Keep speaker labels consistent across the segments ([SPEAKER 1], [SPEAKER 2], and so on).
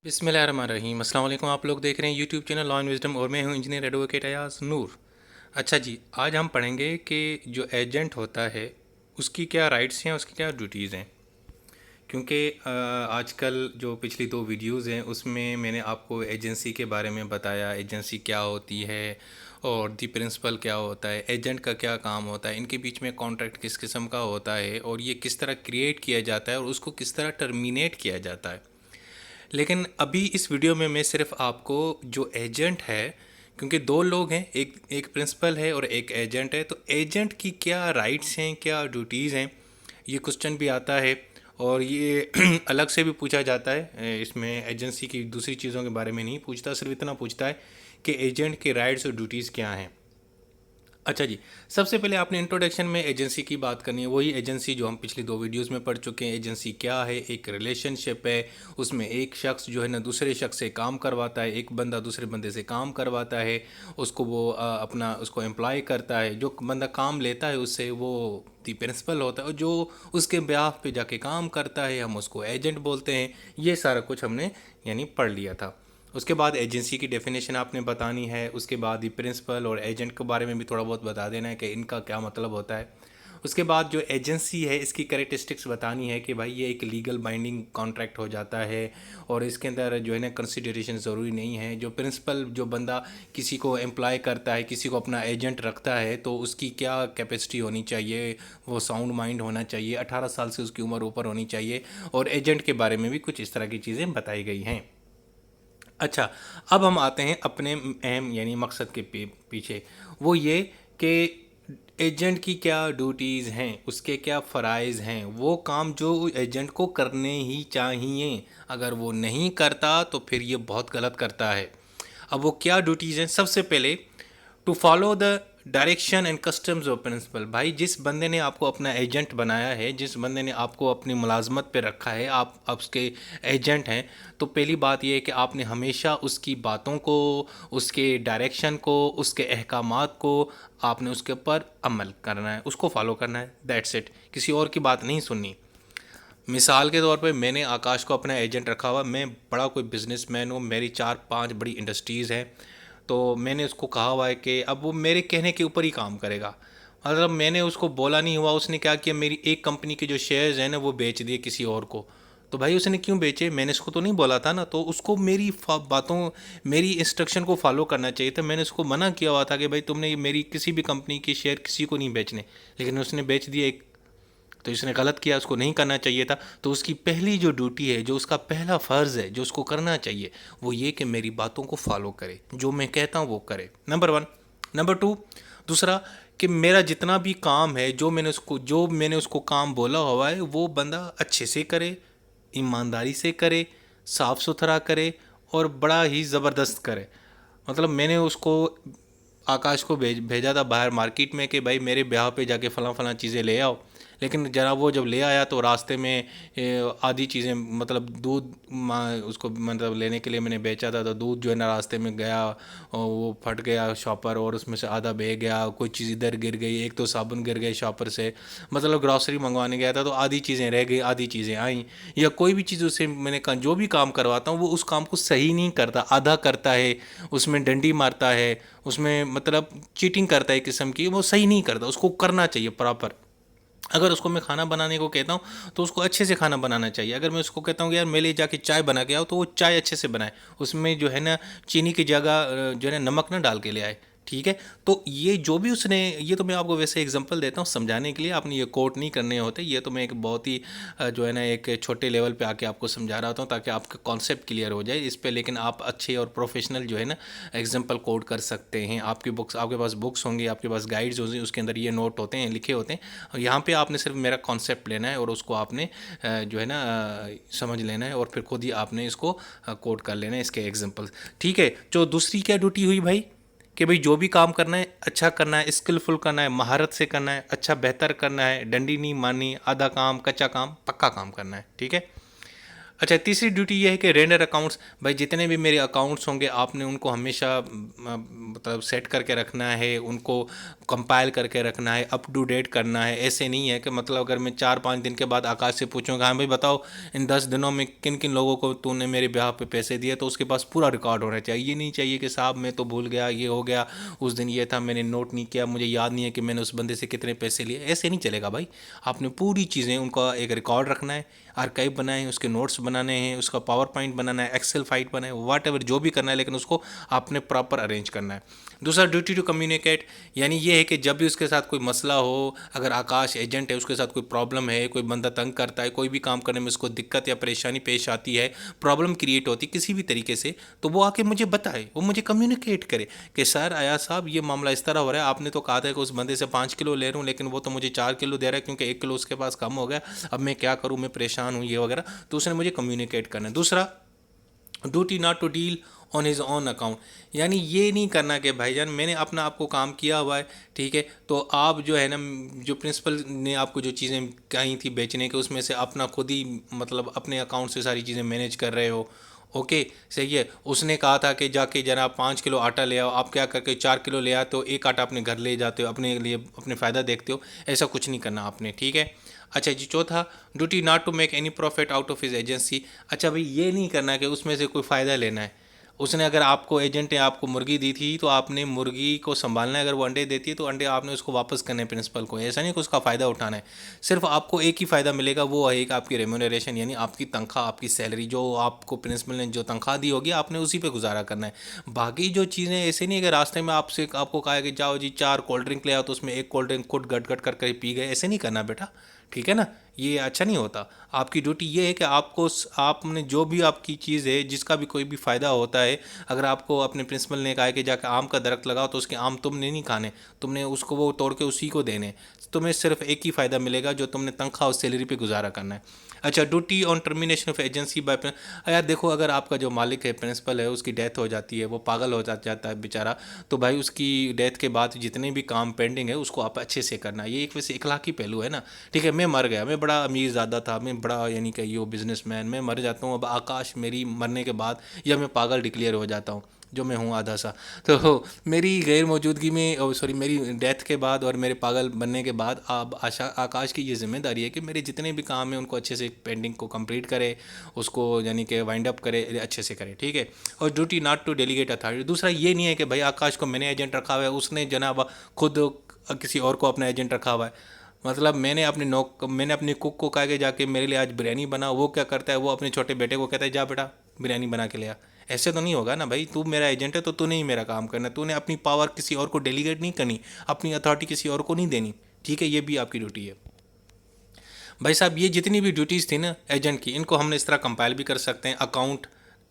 [SPEAKER 1] बिस्मिल्लाहिर्रहमानिर्रहीम। अस्सलाम वालेकुम। आप लोग देख रहे हैं YouTube channel law and wisdom और मैं हूं इंजीनियर एडवोकेट अयाज नूर। अच्छा जी, आज हम पढ़ेंगे कि जो एजेंट होता है उसकी क्या राइट्स हैं, उसकी क्या ड्यूटीज़ हैं। क्योंकि आजकल जो पिछली दो वीडियोस हैं उसमें मैंने आपको एजेंसी के बारे में बताया, एजेंसी क्या होती है और दी प्रिंसिपल क्या होता है, एजेंट का क्या काम होता है, इनके बीच में कॉन्ट्रैक्ट किस किस्म का होता है और ये किस तरह क्रिएट किया जाता है और उसको किस तरह टर्मिनेट किया जाता है। लेकिन अभी इस वीडियो में मैं सिर्फ आपको जो एजेंट है, क्योंकि दो लोग हैं, एक एक प्रिंसिपल है और एक एजेंट है, तो एजेंट की क्या राइट्स हैं, क्या ड्यूटीज़ हैं, ये क्वेश्चन भी आता है और ये अलग से भी पूछा जाता है। इसमें एजेंसी की दूसरी चीज़ों के बारे में नहीं पूछता, सिर्फ इतना पूछता है कि एजेंट के राइट्स और ड्यूटीज़ क्या हैं। अच्छा जी, सबसे पहले आपने इंट्रोडक्शन में एजेंसी की बात करनी है, वही एजेंसी जो हम पिछली दो वीडियोस में पढ़ चुके हैं। एजेंसी क्या है? एक रिलेशनशिप है, उसमें एक शख्स जो है ना दूसरे शख्स से काम करवाता है, एक बंदा दूसरे बंदे से काम करवाता है, उसको वो अपना उसको एम्प्लॉय करता है, जो बंदा काम लेता है उससे वो दी प्रिंसिपल होता है और जो उसके ब्याह पे जाके काम करता है हम उसको एजेंट बोलते हैं। ये सारा कुछ हमने यानी पढ़ लिया था। उसके बाद एजेंसी की डेफिनेशन आपने बतानी है, उसके बाद ही प्रिंसिपल और एजेंट के बारे में भी थोड़ा बहुत बता देना है कि इनका क्या मतलब होता है। उसके बाद जो एजेंसी है इसकी कैरेक्टरिस्टिक्स बतानी है कि भाई ये एक लीगल बाइंडिंग कॉन्ट्रैक्ट हो जाता है और इसके अंदर जो है ना कंसिडरेशन ज़रूरी नहीं है। जो प्रिंसिपल जो बंदा किसी को एम्प्लॉय करता है, किसी को अपना एजेंट रखता है, तो उसकी क्या कैपेसिटी होनी चाहिए, वो साउंड माइंड होना चाहिए, 18 साल से उसकी उम्र ऊपर होनी चाहिए और एजेंट के बारे में भी कुछ इस तरह की चीज़ें बताई गई हैं। अच्छा, अब हम आते हैं अपने अहम यानी मकसद के पीछे। वो ये कि एजेंट की क्या ड्यूटीज़ हैं, उसके क्या फ़राइज़ हैं, वो काम जो एजेंट को करने ही चाहिए। अगर वो नहीं करता तो फिर ये बहुत गलत करता है। अब वो क्या ड्यूटीज़ हैं? सबसे पहले to follow the direction and customs of principal. भाई जिस बंदे ने आपको अपना एजेंट बनाया है, जिस बंदे ने आपको अपनी मुलाजमत पे रखा है, आप उसके एजेंट हैं, तो पहली बात यह है कि आपने हमेशा उसकी बातों को, उसके डायरेक्शन को, उसके अहकामात को आपने उसके ऊपर अमल करना है, उसको फॉलो करना है। दैट्स इट, किसी और की बात नहीं सुननी। मिसाल के तौर पे मैंने आकाश को अपना एजेंट रखा हुआ, मैं बड़ा कोई बिजनेसमैन हूँ, मेरी 4-5 बड़ी इंडस्ट्रीज़ हैं, तो मैंने उसको कहा हुआ है कि अब वो मेरे कहने के ऊपर ही काम करेगा। मतलब मैंने उसको बोला नहीं हुआ, उसने क्या किया, मेरी एक कंपनी के जो शेयर्स हैं ना वो बेच दिए किसी और को। तो भाई उसने क्यों बेचे? मैंने उसको तो नहीं बोला था ना, तो उसको मेरी बातों, मेरी इंस्ट्रक्शन को फॉलो करना चाहिए था। मैंने उसको मना किया हुआ था कि भाई तुमने मेरी किसी भी कंपनी के शेयर किसी को नहीं बेचने, लेकिन उसने बेच दिए एक, तो इसने गलत किया, उसको नहीं करना चाहिए था। तो उसकी पहली जो ड्यूटी है, जो उसका पहला फ़र्ज़ है जो उसको करना चाहिए, वो ये कि मेरी बातों को फॉलो करे, जो मैं कहता हूँ वो करे, नंबर वन। नंबर टू, दूसरा, कि मेरा जितना भी काम है, जो मैंने उसको काम बोला हुआ है वो बंदा अच्छे से करे, ईमानदारी से करे, साफ़ सुथरा करे और बड़ा ही ज़बरदस्त करे। मतलब मैंने उसको आकाश को भेजा था बाहर मार्केट में कि भाई मेरे ब्याह पे जाके फ़लाँ फ़लाँ चीज़ें ले आओ, लेकिन जरा वो जब ले आया तो रास्ते में आधी चीज़ें, मतलब दूध उसको मतलब लेने के लिए मैंने बेचा था, तो दूध जो है ना रास्ते में गया और वो फट गया शॉपर, और उसमें से आधा बह गया, कोई चीज़ इधर गिर गई, एक तो साबुन गिर गए शॉपर से। मतलब ग्रॉसरी मंगवाने गया था तो आधी चीज़ें रह गई, आधी चीज़ें आई। या कोई भी चीज़ उससे मैंने कहा, जो भी काम करवाता हूँ वो उस काम को सही नहीं करता, आधा करता है, उसमें डंडी मारता है, उसमें मतलब चीटिंग करता है एक किस्म की, वो सही नहीं करता, उसको करना चाहिए प्रॉपर। अगर उसको मैं खाना बनाने को कहता हूँ तो उसको अच्छे से खाना बनाना चाहिए। अगर मैं उसको कहता हूँ कि यार मेरे लिए जाके चाय बना के आओ, तो वो चाय अच्छे से बनाए, उसमें जो है ना चीनी की जगह जो है ना नमक ना डाल के ले आए। ठीक है, तो ये जो भी उसने, ये तो मैं आपको वैसे एग्जांपल देता हूँ समझाने के लिए, आपने ये कोट नहीं करने होते, ये तो मैं एक बहुत ही जो है ना एक छोटे लेवल पे आके आपको समझा रहा होता हूँ ताकि आपका कॉन्सेप्ट क्लियर हो जाए इस पे। लेकिन आप अच्छे और प्रोफेशनल जो है ना एग्जांपल कोट कर सकते हैं। आपकी बुक्स, आपके पास बुक्स होंगी, आपके पास गाइड्स होंगी, उसके अंदर ये नोट होते हैं, लिखे होते हैं, और यहाँ पे आपने सिर्फ मेरा कॉन्सेप्ट लेना है और उसको आपने जो है ना समझ लेना है और फिर खुद ही आपने इसको कोट कर लेना है, इसके एग्जांपल्स। ठीक है, जो दूसरी क्या ड्यूटी हुई भाई, कि भाई जो भी काम करना है अच्छा करना है, स्किलफुल करना है, महारत से करना है, अच्छा बेहतर करना है, डंडी नहीं मारनी, आधा काम, कच्चा काम, पक्का काम करना है। ठीक है, अच्छा, तीसरी ड्यूटी ये है कि रेंडर अकाउंट्स, भाई जितने भी मेरे अकाउंट्स होंगे आपने उनको हमेशा मतलब सेट करके रखना है, उनको कंपाइल करके रखना है, अप टू डेट करना है। ऐसे नहीं है कि मतलब अगर मैं 4-5 दिन के बाद आकाश से पूछूंगा, हाँ भाई बताओ इन 10 दिनों में किन किन लोगों को तूने मेरे ब्याह पे पैसे दिए, तो उसके पास पूरा रिकॉर्ड होना चाहिए। ये नहीं चाहिए कि साहब मैं तो भूल गया, ये हो गया, उस दिन ये था मैंने नोट नहीं किया, मुझे याद नहीं है कि मैंने उस बंदे से कितने पैसे लिए। ऐसे नहीं चलेगा भाई। आपने पूरी चीज़ें उनका एक रिकॉर्ड रखना है, आर्काइव बनाए हैं, उसके नोट्स बनाने हैं, उसका पावर पॉइंट बनाना है, एक्सेल फाइट बनाए, वाट एवर जो भी करना है, लेकिन उसको आपने प्रॉपर अरेंज करना है। दूसरा, ड्यूटी टू कम्युनिकेट, यानी ये है कि जब भी उसके साथ कोई मसला हो, अगर आकाश एजेंट है उसके साथ कोई प्रॉब्लम है, कोई बंदा तंग करता है, कोई भी काम करने में उसको दिक्कत या परेशानी पेश आती है, प्रॉब्लम क्रिएट होती है किसी भी तरीके से, तो वो आके मुझे बताए, वो मुझे कम्युनिकेट करे कि सर अयाज साहब ये मामला इस तरह हो रहा है, आपने तो कहा था कि उस बंदे से 5 किलो ले रहा हूँ लेकिन वो तो मुझे 4 किलो दे रहा है क्योंकि 1 किलो उसके पास कम हो गया, अब मैं क्या करूँ, मैं परेशान हूँ, ये वगैरह। तो उसने मुझे कम्युनिकेट करना है। दूसरा, duty not to deal on his own account, यानी ये नहीं करना कि भाईजान मैंने अपना आपको काम किया हुआ है, ठीक है, तो आप जो है ना, जो प्रिंसिपल ने आपको जो चीज़ें कही थी बेचने के, उसमें से अपना खुद ही मतलब अपने अकाउंट से सारी चीज़ें मैनेज कर रहे हो। ओके, सही है। उसने कहा था कि जाके जरा 5 किलो आटा ले आओ, आप क्या करके 4 किलो ले आते हो, एक आटा अपने घर ले जाते हो, अपने लिए अपने फ़ायदा देखते हो। ऐसा कुछ नहीं करना आपने, ठीक है। अच्छा जी, चौथा, duty not to make any profit out of his agency. अच्छा भाई, ये नहीं करना कि उसमें से कोई फ़ायदा लेना है। उसने अगर आपको एजेंट ने आपको मुर्गी दी थी तो आपने मुर्गी को संभालना है, अगर वो अंडे देती है तो अंडे आपने उसको वापस करने हैं प्रिंसिपल को। ऐसा नहीं कि उसका फ़ायदा उठाना है। सिर्फ आपको एक ही फ़ायदा मिलेगा, वो है कि आपकी रेम्यूनरेशन, यानी आपकी तनख्वाह, आपकी सैलरी, जो आपको प्रिंसिपल ने जो तनख्वाह दी होगी आपने उसी पे गुजारा करना है। बाकी जो चीज़ें ऐसे नहीं है कि रास्ते में आपसे आपको कहा है कि जाओ जी 4 कोल्ड ड्रिंक ले आओ, तो उसमें एक कोल्ड ड्रिंक खुद गट गट कर पी गए, ऐसे नहीं करना बेटा, ठीक है ना। ये अच्छा नहीं होता। आपकी ड्यूटी ये है कि आपको आपने जो भी आपकी चीज़ है, जिसका भी कोई भी फ़ायदा होता है, अगर आपको अपने प्रिंसिपल ने कहा है कि जाकर आम का दरख्त लगाओ, तो उसके आम तुमने नहीं खाने, तुमने उसको वो तोड़ के उसी को देने। तुम्हें सिर्फ एक ही फ़ायदा मिलेगा, जो तुमने तनख्वाह और सैलरी पे गुजारा करना है। अच्छा, duty on termination of agency bye, यार देखो, अगर आपका जो मालिक है, प्रिंसिपल है, उसकी डेथ हो जाती है, वो पागल हो जाता है बेचारा, तो भाई उसकी डेथ के बाद जितने भी काम पेंडिंग है उसको आप अच्छे से करना। ये एक वैसे इखलाकी पहलू है ना, ठीक है। मैं मर गया, मैं बड़ा अमीर ज़्यादा था, मैं बड़ा यानी कि ये बिजनेसमैन, मैं मर जाता हूँ, अब आकाश मेरी मरने के बाद, या मैं पागल डिक्लेयर हो जाता हूँ, जो मैं हूँ आधा सा, तो मेरी गैर मौजूदगी में, सॉरी, मेरी डेथ के बाद और मेरे पागल बनने के बाद अब आकाश की ये जिम्मेदारी है कि मेरे जितने भी काम हैं उनको अच्छे से पेंडिंग को कंप्लीट करे, उसको यानी कि वाइंड अप करे, अच्छे से करे, ठीक है। और duty not to delegate authority, दूसरा ये नहीं है कि भाई आकाश को मैंने एजेंट रखा हुआ है, उसने जनाब खुद किसी और को अपना एजेंट रखा हुआ है। मतलब मैंने अपनी कुक को कहा कि जाके मेरे लिए आज बिरयानी बना, वो क्या करता है, वो अपने छोटे बेटे को कहता है जा बेटा बिरयानी बना के ले आ। ऐसे तो नहीं होगा ना भाई, तू मेरा एजेंट है तो तूने ही मेरा काम करना है, तूने अपनी पावर किसी और को डेलीगेट नहीं करनी, अपनी अथॉरिटी किसी और को नहीं देनी, ठीक है। ये भी आपकी ड्यूटी है। भाई साहब, ये जितनी भी ड्यूटीज़ थी ना एजेंट की, इनको हमने इस तरह कंपाइल भी कर सकते हैं। अकाउंट,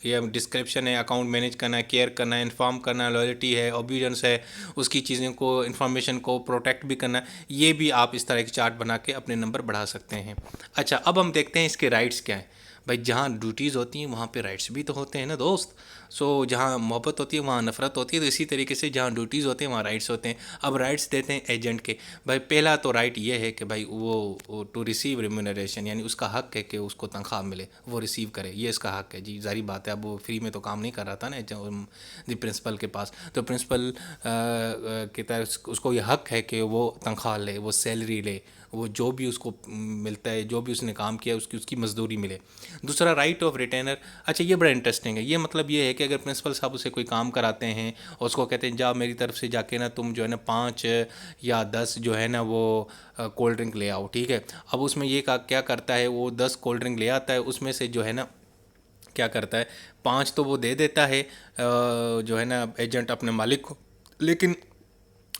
[SPEAKER 1] ये डिस्क्रिप्शन है, अकाउंट मैनेज करना है, केयर करना है, इन्फॉर्म करना है, लॉयल्टी है, ओबीडियंस है, उसकी चीज़ों को, इन्फॉर्मेशन को प्रोटेक्ट भी करना है। ये भी आप इस तरह की चार्ट बना के अपने नंबर बढ़ा सकते हैं। अच्छा, अब हम देखते हैं इसके राइट्स क्या हैं। भाई जहाँ ड्यूटीज़ होती हैं वहाँ पे राइट्स भी तो होते हैं ना दोस्त। सो जहाँ मोहब्बत होती है वहाँ नफ़रत होती है, तो इसी तरीके से जहाँ ड्यूटीज़ होते हैं वहाँ राइट्स होते हैं। अब राइट्स देते हैं एजेंट के। भाई पहला तो राइट ये है कि भाई वो टू रिसीव रिम्यूनरेशन, यानी उसका हक है कि उसको तनख्वाह मिले, वो रिसीव करे, ये इसका हक है जी। जारी बात है, अब वो फ्री में तो काम नहीं कर रहा था ना दी प्रिंसिपल के पास, तो प्रिंसिपल के तरह उसको ये हक है कि वो तनख्वाह ले, वो सैलरी ले, वो जो भी उसको मिलता है, जो भी उसने काम किया उसकी उसकी मजदूरी मिले। दूसरा, राइट ऑफ रिटेनर। अच्छा, ये बड़ा इंटरेस्टिंग है। ये मतलब ये है कि अगर प्रिंसिपल साहब उसे कोई काम कराते हैं और उसको कहते हैं जा मेरी तरफ से जाके ना तुम जो है ना 5 या 10 जो है ना वो कोल्ड ड्रिंक ले आओ, ठीक है। अब उसमें ये क्या करता है, वो 10 कोल्ड ड्रिंक ले आता है, उसमें से जो है ना क्या करता है, 5 तो वो दे देता है जो है ना एजेंट अपने मालिक को, लेकिन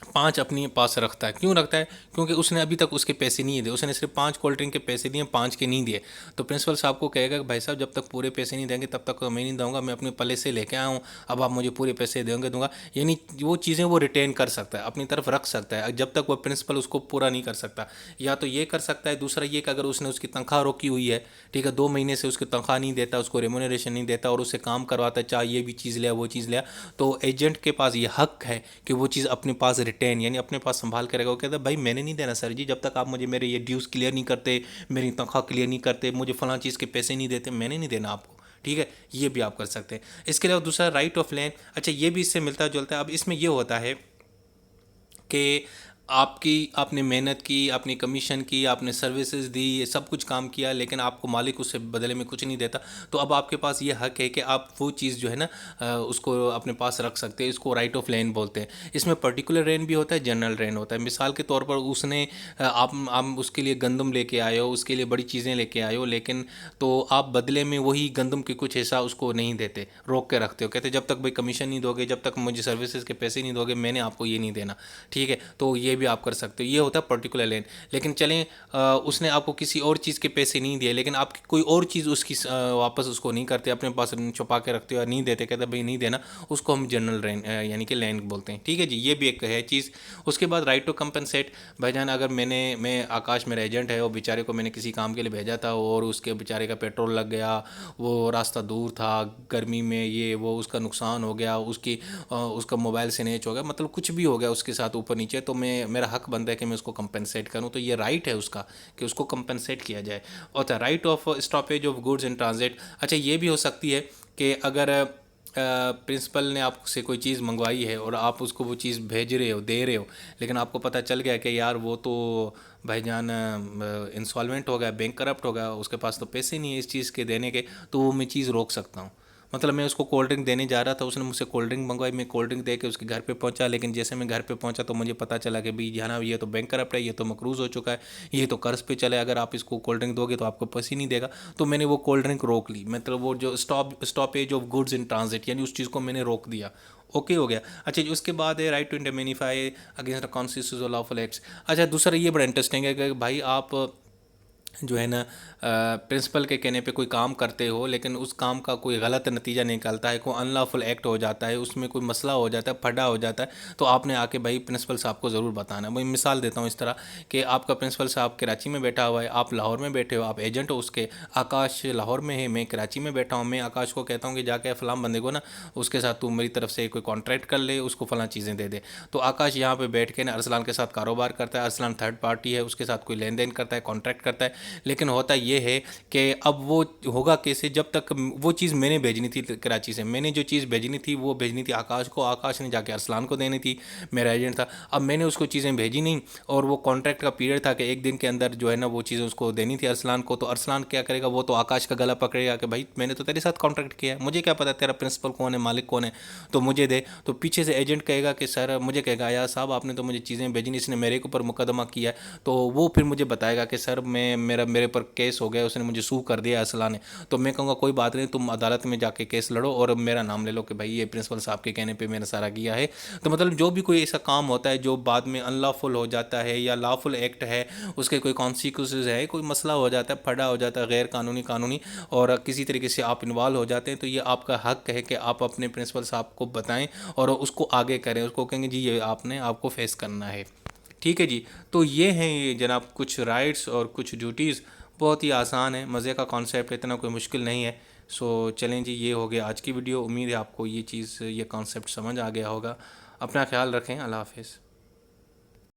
[SPEAKER 1] 5 अपने पास रखता है। क्यों रखता है? क्योंकि उसने अभी तक उसके पैसे नहीं दिए, उसने सिर्फ 5 कोल्ड ड्रिंक के पैसे दिए, 5 के नहीं दिए। तो प्रिंसिपल साहब को कहेगा कि भाई साहब जब तक पूरे पैसे नहीं देंगे तब तक मैं नहीं दूंगा, मैं अपने पल्ले से लेके आया हूँ, अब आप मुझे पूरे पैसे देंगे दूंगा। यानी वो चीज़ें वो रिटेन कर सकता है, अपनी तरफ रख सकता है जब तक वो प्रिंसिपल उसको पूरा नहीं कर सकता। या तो ये कर सकता है, दूसरा ये कि अगर उसने उसकी तनख्वाह रोकी हुई है, ठीक है, 2 महीने से उसकी तनख्वाह नहीं देता, उसको रेमोनरेशन नहीं देता और उससे काम करवाता है, चाहे ये भी चीज़ लिया वो चीज़ लिया, तो एजेंट के पास ये हक है कि वो चीज़ अपने पास रिटेन यानी अपने पास संभाल के रखा। वो कहता है भाई मैंने नहीं देना सर जी, जब तक आप मुझे मेरे ये ड्यूज़ क्लियर नहीं करते, मेरी तनख्वाह क्लियर नहीं करते, मुझे फलां चीज़ के पैसे नहीं देते, मैंने नहीं देना आपको। ठीक है, ये भी आप कर सकते हैं। इसके अलावा दूसरा राइट ऑफ लैंड, अच्छा ये भी इससे मिलता जुलता है। अब इसमें ये होता है कि आपने मेहनत की, आपने कमीशन की, आपने सर्विसेज दी, ये सब कुछ काम किया, लेकिन आपको मालिक उससे बदले में कुछ नहीं देता। तो अब आपके पास ये हक है कि आप वो चीज़ जो है ना उसको अपने पास रख सकते हैं। इसको राइट ऑफ लैंड बोलते हैं। इसमें पर्टिकुलर रेन भी होता है, जनरल रेन होता है। मिसाल के तौर पर उसने आप उसके लिए गंदम लेके आए हो, उसके लिए बड़ी चीज़ें लेके आए हो, लेकिन तो आप बदले में वही गंदम के कुछ हिस्सा उसको नहीं देते, रोक के रखते हो। कहते जब तक भाई कमीशन नहीं दोगे, जब तक मुझे सर्विसेज के पैसे नहीं दोगे, मैंने आपको ये नहीं देना। ठीक है, तो ये भी आप कर सकते हो। ये होता है पर्टिकुलर लेन। लेकिन चलें उसने आपको किसी और चीज़ के पैसे नहीं दिए, लेकिन आपकी कोई और चीज़ उसकी वापस उसको नहीं करते, अपने पास छुपा के रखते हो या नहीं देते, कहते भाई नहीं देना, उसको हम जनरल रेन यानी कि लैंड बोलते हैं। ठीक है जी, ये भी एक है चीज़। उसके बाद राइट टू कंपनसेट। भाईजान अगर मैं आकाश मेरा एजेंट है, वो बेचारे को मैंने किसी काम के लिए भेजा था और उसके बेचारे का पेट्रोल लग गया, वो रास्ता दूर था, गर्मी में ये वो उसका नुकसान हो गया, उसका मोबाइल स्नैच हो गया, मतलब कुछ भी हो गया उसके साथ ऊपर नीचे, तो मेरा हक बनता है कि मैं उसको कंपनसेट करूं। तो ये राइट है उसका कि उसको कंपनसेट किया जाए। और right of stoppage of goods in transit. अच्छा ये भी हो सकती है कि अगर प्रिंसिपल ने आपसे कोई चीज़ मंगवाई है और आप उसको वो चीज़ भेज रहे हो, दे रहे हो, लेकिन आपको पता चल गया कि यार वो तो भाईजान इंसॉल्वेंट हो गया, बैंक करप्ट हो गया, उसके पास तो पैसे नहीं है इस चीज़ के देने के, तो वो मैं चीज़ रोक सकता हूँ। मतलब मैं उसको कोल्ड ड्रिंक देने जा रहा था, उसने मुझसे कोल्ड ड्रिंक मंगवाई, मैं कोल्ड ड्रिंक दे के उसके घर पे पहुंचा, लेकिन जैसे मैं घर पे पहुंचा तो मुझे पता चला कि भाई जाना ये तो बैंक करप्ट है, ये तो मकरूज़ हो चुका है, ये तो कर्ज पे चले, अगर आप इसको कोल्ड ड्रिंक दोगे तो आपको पैसे नहीं देगा। तो मैंने वो कोल्ड ड्रिंक रोक ली, मतलब वो जो stoppage of goods in transit, यानी उस चीज़ को मैंने रोक दिया। ओके हो गया। अच्छा जी, उसके बाद है right to indemnify against the constitutional lawful acts. अच्छा दूसरा ये बड़ा इंटरेस्टिंग है कि भाई आप जो है ना प्रिंसिपल के कहने पे कोई काम करते हो, लेकिन उस काम का कोई गलत नतीजा निकलता है, कोई अनलॉफुल एक्ट हो जाता है, उसमें कोई मसला हो जाता है, फटा हो जाता है, तो आपने आके भाई प्रिंसिपल साहब को ज़रूर बताना है। मैं मिसाल देता हूँ इस तरह कि आपका प्रिंसिपल साहब कराची में बैठा हुआ है, आप लाहौर में बैठे हो, आप एजेंट हो उसके, आकाश लाहौर में है, मैं कराची में बैठा हूँ, मैं आकाश को कहता हूँ कि जाके फ़लाँ बंदे को ना उसके साथ तू मेरी तरफ से कोई कॉन्ट्रैक्ट कर ले, उसको फ़लाँ चीज़ें दे दे। तो आकाश यहाँ पे बैठ के ना अरसलान के साथ कारोबार करता है, अरसलान थर्ड पार्टी है, उसके साथ कोई लेन देन करता है, कॉन्ट्रैक्ट करता है, लेकिन होता ये है कि अब वो होगा कैसे, जब तक वो चीज़ मैंने भेजनी थी कराची से, मैंने जो चीज़ भेजनी थी वो भेजनी थी आकाश को, आकाश ने जाके अरसलान को देनी थी, मेरा एजेंट था। अब मैंने उसको चीज़ें भेजी नहीं और वो कॉन्ट्रैक्ट का पीरियड था कि एक दिन के अंदर जो है ना वो चीज़ें उसको देनी थी अरसलान को। तो अरसलान क्या करेगा, वो तो आकाश का गला पकड़ेगा कि भाई मैंने तो तेरे साथ कॉन्ट्रैक्ट किया है, मुझे क्या पता तेरा प्रिंसिपल कौन है, मालिक कौन है, तो मुझे दे। तो पीछे से एजेंट कहेगा कि सर, मुझे कहेगा यार साहब आपने तो मुझे चीज़ें भेजी नहीं, इसने मेरे के ऊपर मुकदमा किया है। तो वो फिर मुझे बताएगा कि सर मेरे ऊपर केस हो गया, उसने मुझे सू कर दिया अरसलान ने। तो मैं कहूँगा कोई बात नहीं, तुम अदालत में जाके केस लड़ो और मेरा नाम ले लो कि भाई ये प्रिंसिपल साहब के कहने पे मैंने सारा किया है। तो मतलब जो भी कोई ऐसा काम होता है जो बाद में अनलॉफुल हो जाता है या लॉफुल एक्ट है, उसके कोई कॉन्सिक्वेंसेज है, कोई मसला हो जाता है, फड़ा हो जाता है, गैर कानूनी कानूनी, और किसी तरीके से आप इन्वॉल्व हो जाते हैं, तो ये आपका हक है कि आप अपने प्रिंसिपल साहब को बताएं और उसको आगे करें, उसको कहेंगे जी ये आपको फेस करना है। ठीक है जी। तो ये हैं ये जनाब कुछ राइट्स और कुछ ड्यूटीज़। बहुत ही आसान है, मज़े का कॉन्सेप्ट, इतना कोई मुश्किल नहीं है। सो चलें जी, ये हो गया आज की वीडियो। उम्मीद है आपको ये चीज़, ये कॉन्सेप्ट समझ आ गया होगा। अपना ख्याल रखें। अल्लाह हाफ़िज़।